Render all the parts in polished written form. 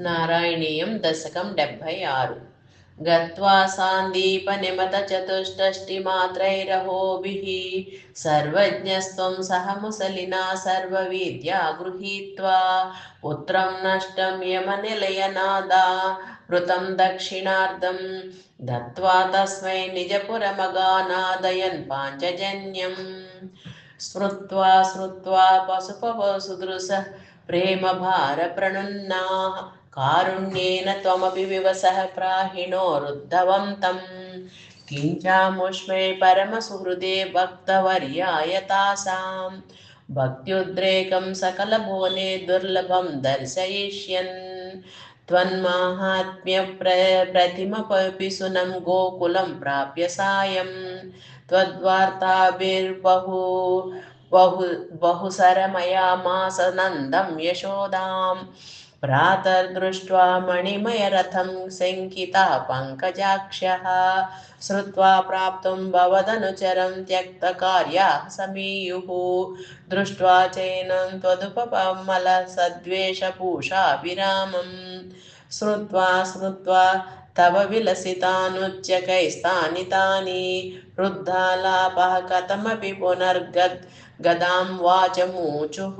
నారాయణీయం దశకం 76 గత్వా సాందీపనిమతచతుష్టష్టిమాత్రైరహోభిः సర్వజ్ఞస్త్వం సహ ముసలినా సర్వవిద్యా గృహీత్వా పుత్రం నష్టం యమనిలయనాదా వృతం దక్షిణార్ధం దత్వా తస్మై నిజపురమగానాదయన్ పాంచజన్యం స్మృత్వా పశుపవసుదృశ ప్రేమ భార ప్రణున్నాః కారుణ్యేన త్వమపి వివసః ప్రాహిణోరుద్ధవం తం కించాముష్మై పరమసుహృదే భక్తవర్యాయ తాసాం భక్త్యుద్రేకం సకలభువనే దుర్లభం దర్శయిష్యన్ త్వన్మాహాత్మ్య ప్రతిమపి సునం గోకులం ప్రాప్య సాయం త్వద్వార్తాభిర్బహు बहुसरमयामास नन्दं यशोदां प्रातर्दृष्ट्वा मणिमयरथं शङ्कितः पङ्कजाक्षः श्रुत्वा प्राप्तुं भवदनुचरं त्यक्तकार्याः समीयुः दृष्ट्वा चैनं त्वदुपमलसद्वेषपूषाभिरामं श्रुत्वा तव विलसितानुच्चकैस्तानि तानि वृद्धालापः कथमपि पुनर्गदां वाचमूचुः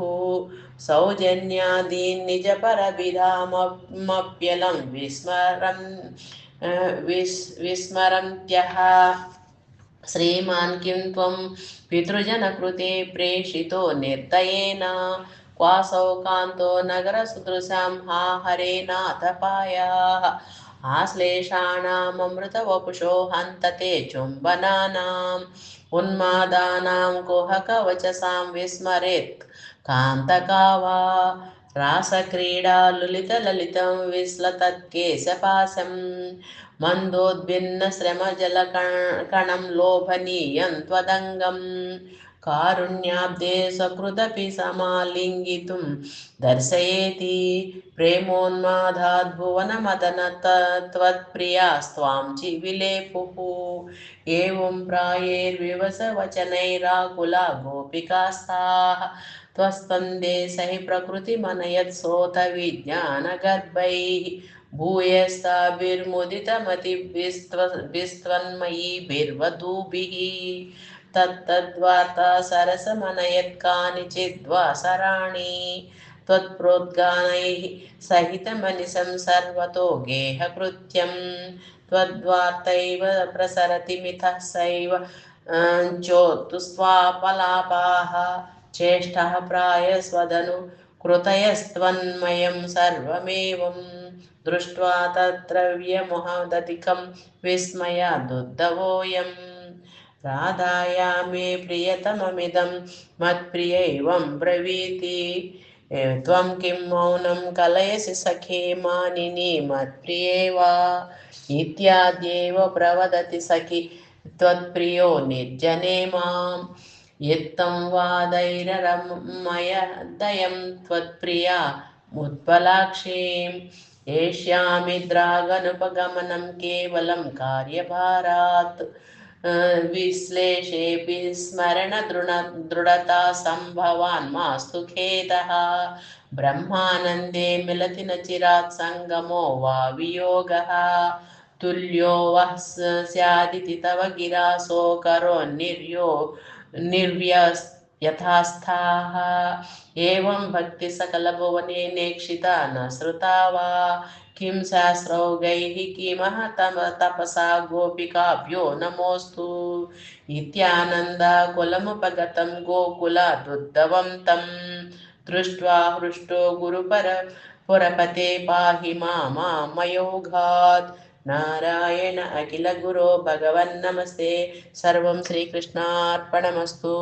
सौजन्यादीन् निजपरभिधामप्यलं विस्मरन्त्यः श्रीमान् किं त्वं पितृजनकृते प्रेषितो निर्दयेन क्वासौ कान्तो नगरसुदृशां हा हरे नाथपायाः आश्लेषाणाममृतवपुषो हन्तते चुम्बनानाम् उन्मादानां कुहकवचसां विस्मरेत् कान्तका वा रासक्रीडा ललितं विस्लतत्केशपाशं मन्दोद्भिन्नश्रमजलकणं लोभनीयं त्वदङ्गम् कारुण्याब्दे सकृदपि समालिङ्गितुं दर्शयेति प्रेमोन्मादाद्भुवनमदन त्वत्प्रियास्त्वां विलेपुः एवं प्रायैर्विवशवचनैराकुला गोपिकास्ताः त्वस्कन्दे सहि प्रकृतिमनयत्सोत विज्ञानगर्भैः भूयस्ताभिर्मुदितमतिभिस्त्वन्मयीभिर्वधूभिः तत्तद्वार्ता सरसमनयत्कानिचिद्वासराणि त्वत्प्रोद्गानैः सहितमनिशं सर्वतो गेहकृत्यं त्वद्वार्तैव प्रसरति मिथः सैव चोत्तुस्वापलापाः चेष्टः प्रायस्वदनु कृतयस्त्वन्मयं सर्वमेवं दृष्ट्वा तत्र व्यमोहदधिकं विस्मयादुद्धवोऽयम् राधाया मे प्रियतममिदं मत्प्रियैवं ब्रवीति त्वं किं मौनं कलयसि सखे मानिनी मत्प्रिये वा इत्याद्येव प्रवदति सखि त्वत्प्रियो निर्जने मां यत्तं वादैररमयदयं त्वत्प्रिया मुत्पलाक्षीं एष्यामिद्रागनुपगमनं केवलं कार्यभारात् विश्लेषेऽपि स्मरणदृढता सम्भवान् मास्तु खेदः ब्रह्मानन्दे मिलति न चिरात् सङ्गमो वा वियोगः तुल्यो वः स्यादिति तव गिरा सोकरो निर्व्यस्यथास्थाः एवं भक्ति सकलभुवने नेक्षिता न श्रुता वा किं सहस्रौघैः किमः तपसा गोपिकाभ्यो नमोऽस्तु इत्यानन्दाकुलमुपगतं गोकुलादुद्धवं तं दृष्ट्वा हृष्टो पुरपते पाहि मामयोघात् नारायण अखिल गुरो भगवन्नमस्ते सर्वं श्रीकृष्णार्पणमस्तु।